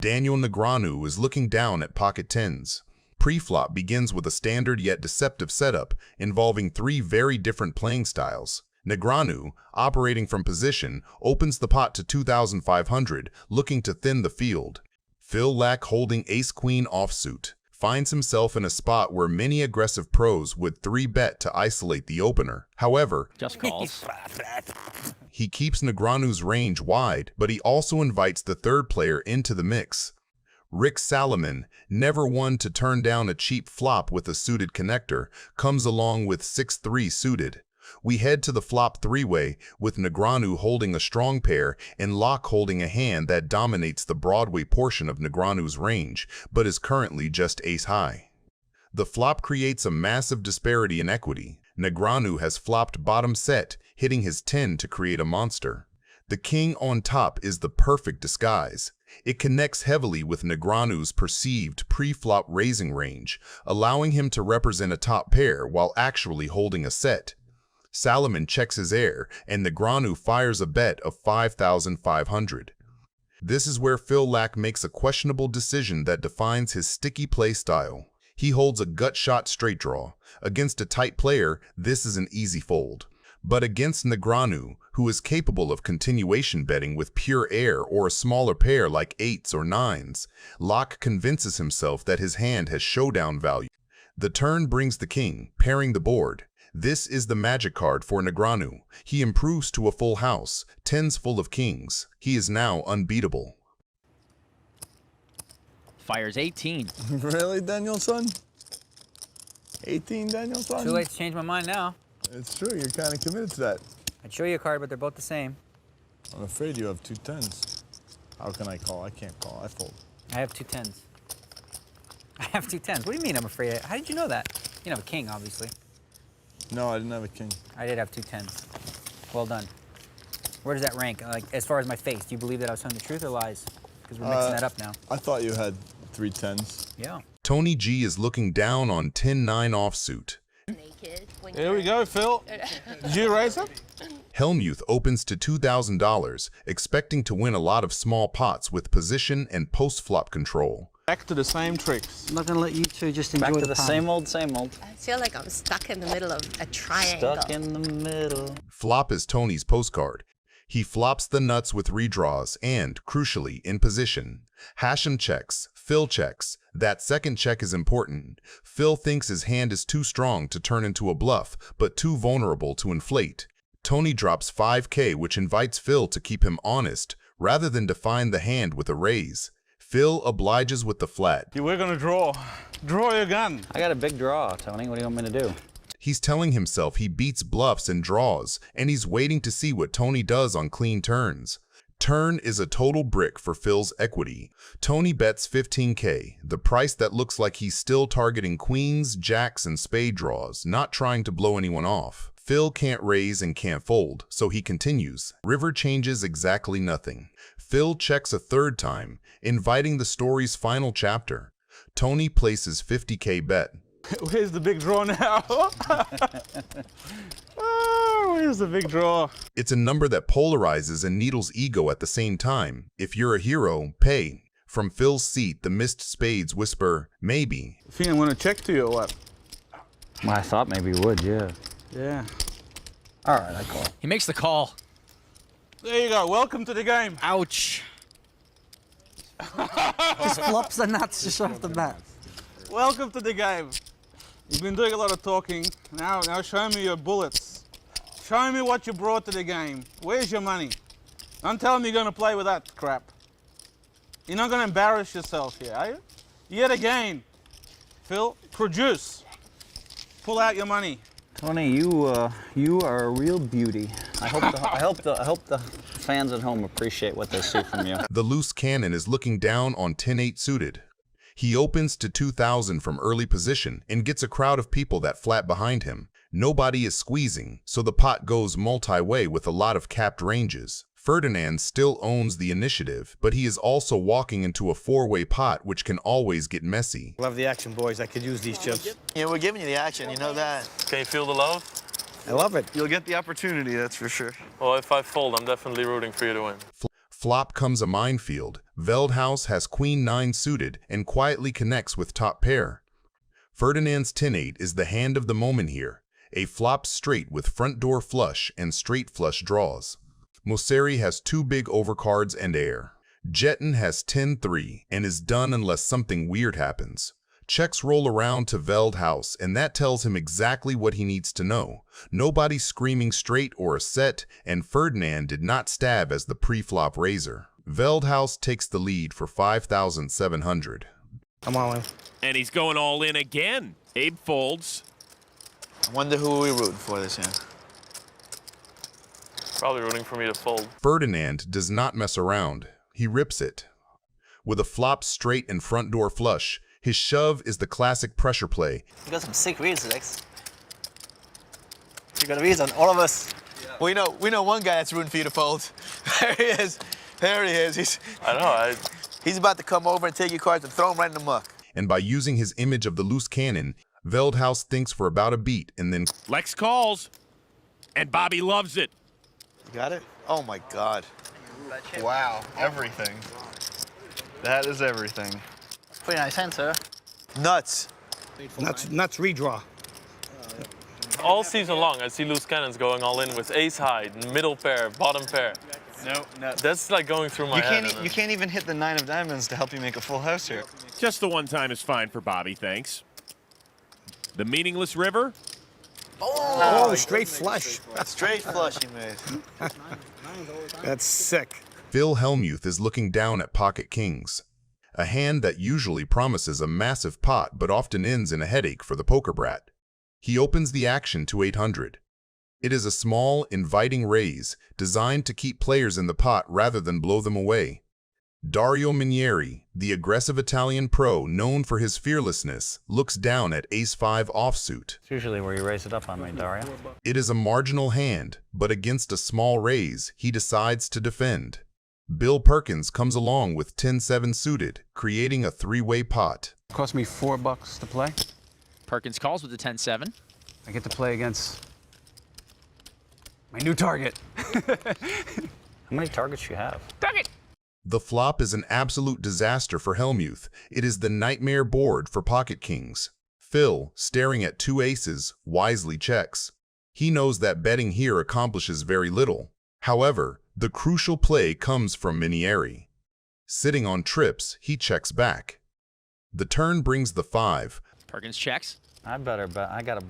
Daniel Negreanu is looking down at pocket tens. Pre-flop begins with a standard yet deceptive setup involving three very different playing styles. Negreanu, operating from position, opens the pot to 2,500, looking to thin the field. Phil Lack, holding ace-queen offsuit, finds himself in a spot where many aggressive pros would 3-bet to isolate the opener. However, just calls. He keeps Negreanu's range wide, but he also invites the third player into the mix. Rick Salomon, never one to turn down a cheap flop with a suited connector, comes along with 6-3 suited. We head to the flop three-way, with Negreanu holding a strong pair and Locke holding a hand that dominates the Broadway portion of Negreanu's range, but is currently just ace-high. The flop creates a massive disparity in equity. Negreanu has flopped bottom set, hitting his 10 to create a monster. The king on top is the perfect disguise. It connects heavily with Negreanu's perceived pre-flop raising range, allowing him to represent a top pair while actually holding a set. Salomon checks his air, and Negreanu fires a bet of 5,500. This is where Phil Lack makes a questionable decision that defines his sticky play style. He holds a gut shot straight draw. Against a tight player, this is an easy fold. But against Negreanu, who is capable of continuation betting with pure air or a smaller pair like 8s or 9s, Locke convinces himself that his hand has showdown value. The turn brings the king, pairing the board. This is the magic card for Negreanu. He improves to a full house, 10s full of kings. He is now unbeatable. Fires 18. Really, Danielson? 18, Danielson? Too late to change my mind now. It's true, you're kind of committed to that. I'd show you a card, but they're both the same. I'm afraid you have two 10s. How can I call? I can't call, I fold. I have two 10s. I have two 10s. What do you mean I'm afraid? How did you know that? You didn't have a king, obviously. No, I didn't have a king. I did have two 10s. Well done. Where does that rank? Like, as far as my face, do you believe that I was telling the truth or lies? Because we're mixing that up now. I thought you had three 10s. Yeah. Tony G is looking down on 10-9 offsuit. Here we go, Phil. Did you raise it? Hellmuth opens to $2,000, expecting to win a lot of small pots with position and post-flop control. Back to the same tricks. I'm not going to let you two just enjoy Back to the the pan. same old, same old. I feel like I'm stuck in the middle of a triangle. Stuck in the middle. Flop is Tony's postcard. He flops the nuts with redraws and, crucially, in position. Hashem checks, Phil checks. That second check is important. Phil thinks his hand is too strong to turn into a bluff, but too vulnerable to inflate. Tony drops 5K, which invites Phil to keep him honest, rather than define the hand with a raise. Phil obliges with the flat. We're gonna draw. Draw your gun. I got a big draw, Tony. What do you want me to do? He's telling himself he beats bluffs and draws, and he's waiting to see what Tony does on clean turns. Turn is a total brick for Phil's equity. Tony bets 15K, the price that looks like he's still targeting queens, jacks, and spade draws, not trying to blow anyone off. Phil can't raise and can't fold, so he continues. River changes exactly nothing. Phil checks a third time, inviting the story's final chapter. Tony places 50K bet. Where's the big draw now? Oh, where's the big draw? It's a number that polarizes and needles ego at the same time. If you're a hero, pay. From Phil's seat, the missed spades whisper, maybe. Think I'm gonna check to you or what? Well, I thought maybe you would, yeah. Yeah. All right, I call. He makes the call. There you go. Welcome to the game. Ouch. Just flops the nuts just off the bat. Welcome to the game. You've been doing a lot of talking. Now show me your bullets. Show me what you brought to the game. Where's your money? Don't tell me you're gonna play with that crap. You're not gonna embarrass yourself here, are you? Yet again. Phil, produce. Pull out your money. Tony, you are a real beauty. I hope the fans at home appreciate what they see from you. The loose cannon is looking down on 10-8 suited. He opens to 2,000 from early position and gets a crowd of people that flat behind him. Nobody is squeezing, so the pot goes multi-way with a lot of capped ranges. Ferdinand still owns the initiative, but he is also walking into a four-way pot which can always get messy. Love the action, boys. I could use these chips. Yeah, we're giving you the action, you know that. Can you feel the love? I love it. You'll get the opportunity, that's for sure. Well, if I fold, I'm definitely rooting for you to win. Flop comes a minefield. Veldhuis has queen 9 suited and quietly connects with top pair. Ferdinand's 10-8 is the hand of the moment here. A flop straight with front door flush and straight flush draws. Minieri has 2 big overcards and air. Jetton has 10-3 and is done unless something weird happens. Checks roll around to Veldhuis, and that tells him exactly what he needs to know. Nobody screaming straight or a set, and Ferdinand did not stab as the pre-flop raiser. Veldhuis takes the lead for 5,700. I'm all in. And he's going all in again. Abe folds. I wonder who we rooting for this hand. Probably rooting for me to fold. Ferdinand does not mess around. He rips it. With a flop straight and front door flush, his shove is the classic pressure play. You got some sick reads, Lex. You got reads on all of us. We know one guy that's rooting for you to fold. There he is. There he is. I know. He's about to come over and take your cards and throw them right in the muck. And by using his image of the loose cannon, Veldhuis thinks for about a beat and then Lex calls. And Bobby loves it. You got it? Oh my God. Wow, everything. That is everything. Pretty nice hand, sir. Nuts. Nuts redraw. All season long, I see loose cannons going all in with ace high, middle pair, bottom pair. No. That's like going through my head. You can't even hit the 9 of diamonds to help you make a full house here. Just the one time is fine for Bobby, thanks. The meaningless river. Oh, straight flush. Straight flush he made. That's sick. Phil Hellmuth is looking down at pocket kings. A hand that usually promises a massive pot but often ends in a headache for the poker brat. He opens the action to 800. It is a small, inviting raise designed to keep players in the pot rather than blow them away. Dario Minieri, the aggressive Italian pro known for his fearlessness, looks down at ace-5 offsuit. It's usually where you raise it up on me, Dario. It is a marginal hand, but against a small raise, he decides to defend. Bill Perkins comes along with 10-7 suited, creating a 3-way pot. Cost me $4 to play. Perkins calls with the 10-7. I get to play against my new target. How many targets you have? Target! The flop is an absolute disaster for Hellmuth. It is the nightmare board for pocket kings. Phil, staring at 2 aces, wisely checks. He knows that betting here accomplishes very little. However, the crucial play comes from Minieri. Sitting on trips, he checks back. The turn brings the 5. Perkins checks. I better bet. I gotta.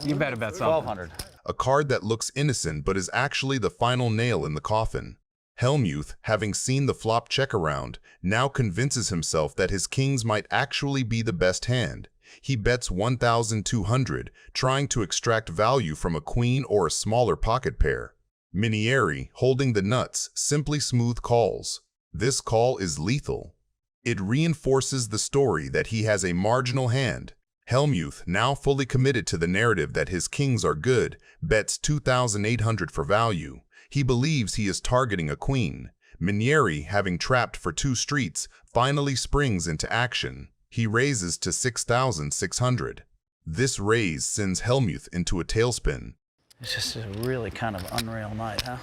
You better bet something. 1,200. A card that looks innocent but is actually the final nail in the coffin. Hellmuth, having seen the flop check around, now convinces himself that his kings might actually be the best hand. He bets 1,200, trying to extract value from a queen or a smaller pocket pair. Minieri, holding the nuts, simply smooth calls. This call is lethal. It reinforces the story that he has a marginal hand. Hellmuth, now fully committed to the narrative that his kings are good, bets 2,800 for value. He believes he is targeting a queen. Minieri, having trapped for 2 streets, finally springs into action. He raises to 6,600. This raise sends Hellmuth into a tailspin. It's just a really kind of unreal night, huh?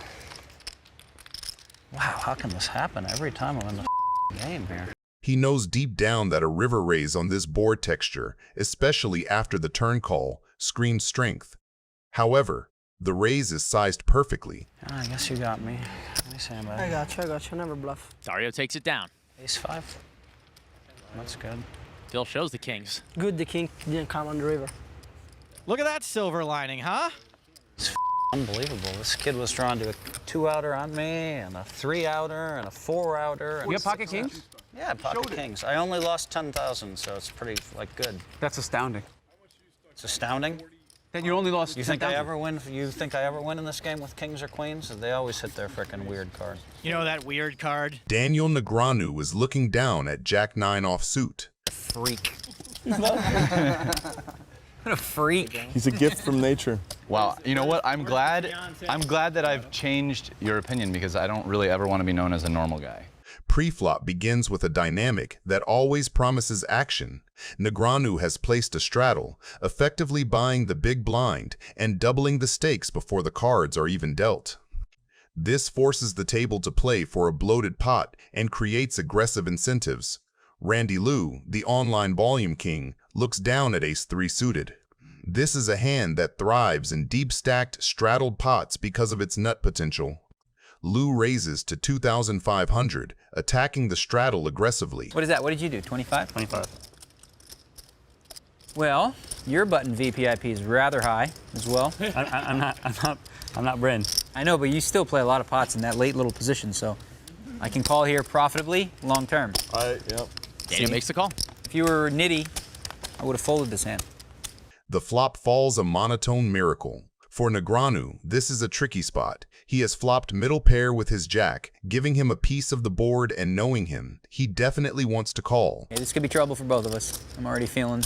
Wow, how can this happen every time I'm in the game here? He knows deep down that a river raise on this board texture, especially after the turn call, screams strength. However, the raise is sized perfectly. I guess you got me. Let me see, buddy. I got you. Never bluff. Dario takes it down. Ace-5. That's good. Phil shows the kings. Good the king didn't come on the river. Look at that silver lining, huh? It's unbelievable. This kid was drawn to a 2-outer on me, and a 3-outer, and a 4-outer. You got pocket kings? Yeah, pocket kings. I only lost 10,000, so it's pretty, good. That's astounding. It's astounding. Then you only lost You think I 10,000. ever win? You think I ever win in this game with kings or queens? They always hit their frickin' weird card. You know that weird card? Daniel Negreanu is looking down at Jack-9 offsuit. Freak. What a freak. He's a gift from nature. Wow, you know what? I'm glad that I've changed your opinion because I don't really ever want to be known as a normal guy. Pre-flop begins with a dynamic that always promises action. Negreanu has placed a straddle, effectively buying the big blind and doubling the stakes before the cards are even dealt. This forces the table to play for a bloated pot and creates aggressive incentives. Randy Lou, the online volume king, looks down at ace-3 suited. This is a hand that thrives in deep-stacked, straddled pots because of its nut potential. Lou raises to 2,500, attacking the straddle aggressively. What is that? What did you do? 25? 25. Well, your button VPIP is rather high as well. I'm not Bryn. I know, but you still play a lot of pots in that late little position, so I can call here profitably long term. Yep. Daniel makes the call. If you were nitty, I would have folded this hand. The flop falls a monotone miracle. For Negreanu, this is a tricky spot. He has flopped middle pair with his jack, giving him a piece of the board, and knowing him, he definitely wants to call. Okay, this could be trouble for both of us. I'm already feeling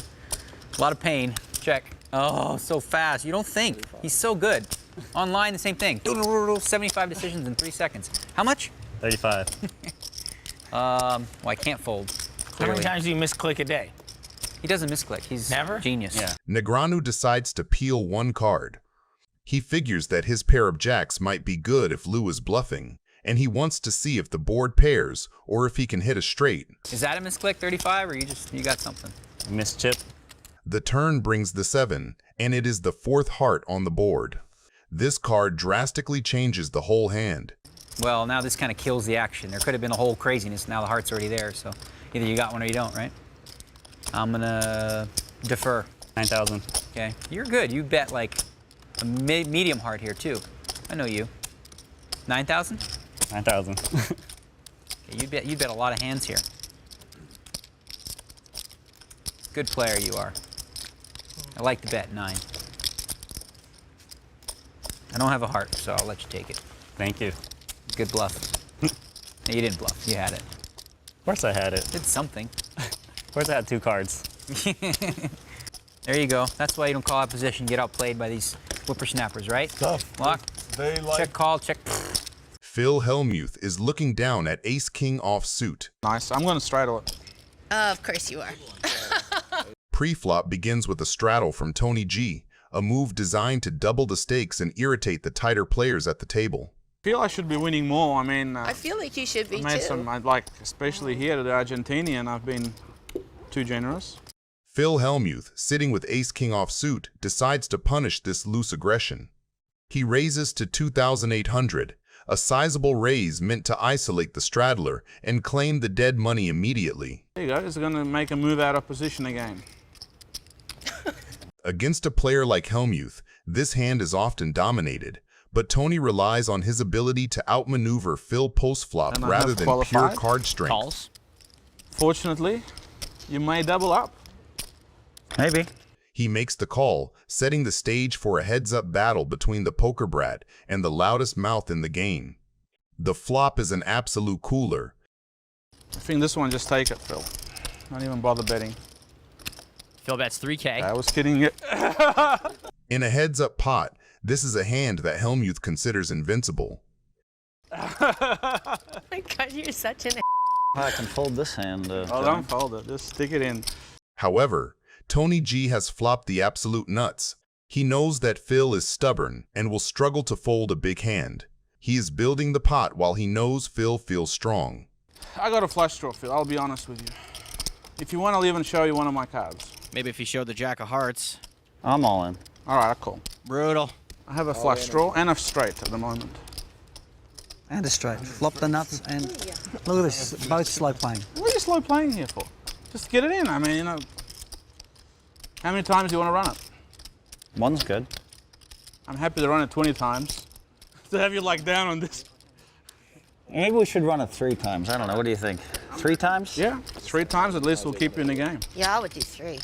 a lot of pain. Check. Oh, so fast. You don't think. He's so good. Online, the same thing. 75 decisions in 3 seconds. How much? 35. Well, I can't fold. How many times do you misclick a day? He doesn't misclick. He's Never? Genius. Yeah. Negreanu decides to peel one card. He figures that his pair of jacks might be good if Lou is bluffing, and he wants to see if the board pairs or if he can hit a straight. Is that a misclick, 35, or you got something? Miss chip. The turn brings the 7, and it is the 4th heart on the board. This card drastically changes the whole hand. Well, now this kind of kills the action. There could have been a whole craziness. Now the heart's already there, so either you got one or you don't, right? I'm gonna defer. 9,000. Okay. You're good. You bet like a medium heart here, too. I know you. 9,000? 9,000. Okay, you bet a lot of hands here. Good player you are. I like to bet 9. I don't have a heart, so I'll let you take it. Thank you. Good bluff. No, you didn't bluff. You had it. Of course I had it. Did something. Of course I had 2 cards. There you go. That's why you don't call out position, get outplayed by these whippersnappers, right? Tough. Lock. They like... Check call, check. Phil Hellmuth is looking down at ace-king offsuit. Nice. I'm going to straddle it. Of course you are. Pre-flop begins with a straddle from Tony G, a move designed to double the stakes and irritate the tighter players at the table. I feel I should be winning more. I mean, I feel like you should be I made too. some, like, especially here to the Argentinian, I've been too generous. Phil Hellmuth, sitting with ace-king offsuit, decides to punish this loose aggression. He raises to 2,800, a sizable raise meant to isolate the straddler and claim the dead money immediately. There you go. He's going to make a move out of position again. Against a player like Hellmuth, this hand is often dominated, but Tony relies on his ability to outmaneuver Phil post-flop And I rather have than qualified. pure card strength. Calls. Fortunately, you may double up. Maybe. He makes the call, setting the stage for a heads-up battle between the poker brat and the loudest mouth in the game. The flop is an absolute cooler. I think this one, just take it, Phil. Don't even bother betting. Phil bets 3K. I was kidding you. In a heads-up pot, this is a hand that Hellmuth considers invincible. Oh my God, you're such an I can fold this hand. Oh, John. don't fold it. Just stick it in. However, Tony G has flopped the absolute nuts. He knows that Phil is stubborn and will struggle to fold a big hand. He is building the pot while he knows Phil feels strong. I got a flush draw, Phil. I'll be honest with you. If you want, I'll even show you one of my cards. Maybe if he showed the jack of hearts. I'm all in. All right, I'll call. Brutal. I have a flush draw and a straight at the moment. And a straight. Flop the nuts and look at this, both slow playing. What are you slow playing here for? Just get it in. I mean, you know, how many times do you want to run it? One's good. I'm happy to run it 20 times. To have you like down on this. Maybe we should run it 3 times. I don't know. What do you think? 3 times? Yeah, 3 times at least will keep you in the game. Yeah, I would do 3.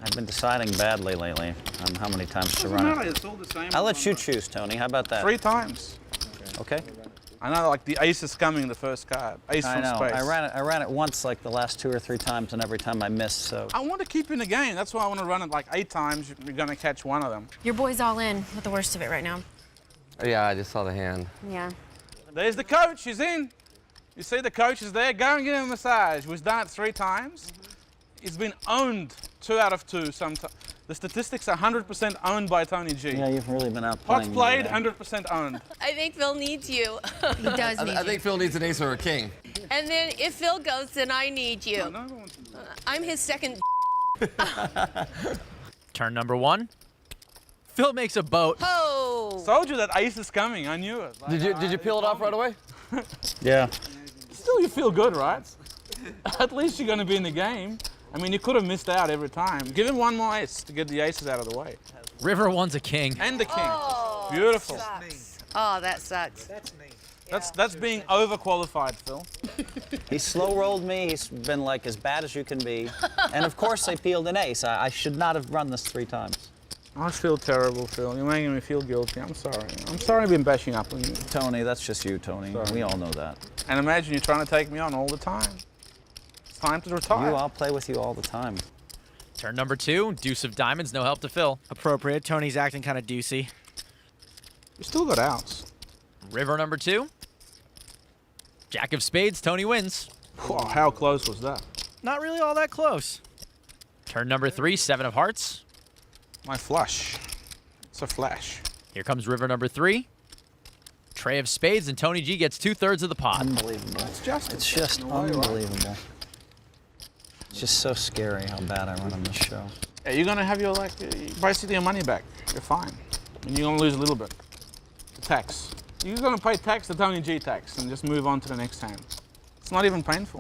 I've been deciding badly lately on how many times to run it. It's all the same. I'll let you choose, Tony. How about that? 3 times. Okay. I know, like the ace is coming, the first card. Ace I from know. space. I ran it once, like the last 2 or 3 times, and every time I missed. So I want to keep you in the game. That's why I want to run it like 8 times. You're going to catch one of them. Your boy's all in with the worst of it right now. Yeah, I just saw the hand. Yeah. There's the coach. He's in. You see the coach is there. Go and give him a massage. We've done it 3 times. He's been owned 2 out of 2 sometimes. The statistics are 100% owned by Tony G. Yeah, you've really been out Pots playing. played, 100% owned. I think Phil needs you. He does need I think Phil needs an ace or a king. And then if Phil goes, then I need you. I'm his second. Turn number 1. Phil makes a boat. Oh! Told you that ace is coming. I knew it. Did you peel it off right away? Yeah. Still, you feel good, right? At least you're going to be in the game. I mean, you could have missed out every time. Give him one more ace to get the aces out of the way. River wants a king. And the king. Oh, Beautiful. Sucks. Oh, that sucks. That's being overqualified, Phil. He slow rolled me. He's been like as bad as you can be. And of course, I peeled an ace. I should not have run this 3 times. I feel terrible, Phil. You're making me feel guilty. I'm sorry. I'm sorry I've been bashing up on you. Tony, that's just you, Tony. Sorry. We all know that. And imagine you're trying to take me on all the time. It's time to retire. I'll play with you all the time. Turn number 2, deuce of diamonds, no help to Phil. Appropriate. Tony's acting kind of deucey. You still got outs. River number 2. Jack of spades, Tony wins. Whoa, how close was that? Not really all that close. Turn number 3, 7 of hearts. My flush. It's a flash. Here comes river number 3. Tray of spades, and Tony G gets 2/3 of the pot. Unbelievable. It's just unbelievable. It's just so scary how bad I run on this show. Yeah, you're gonna have your basically your money back. You're fine. And you're gonna lose a little bit. The tax. You're gonna pay tax, the Tony G tax, and just move on to the next hand. It's not even painful.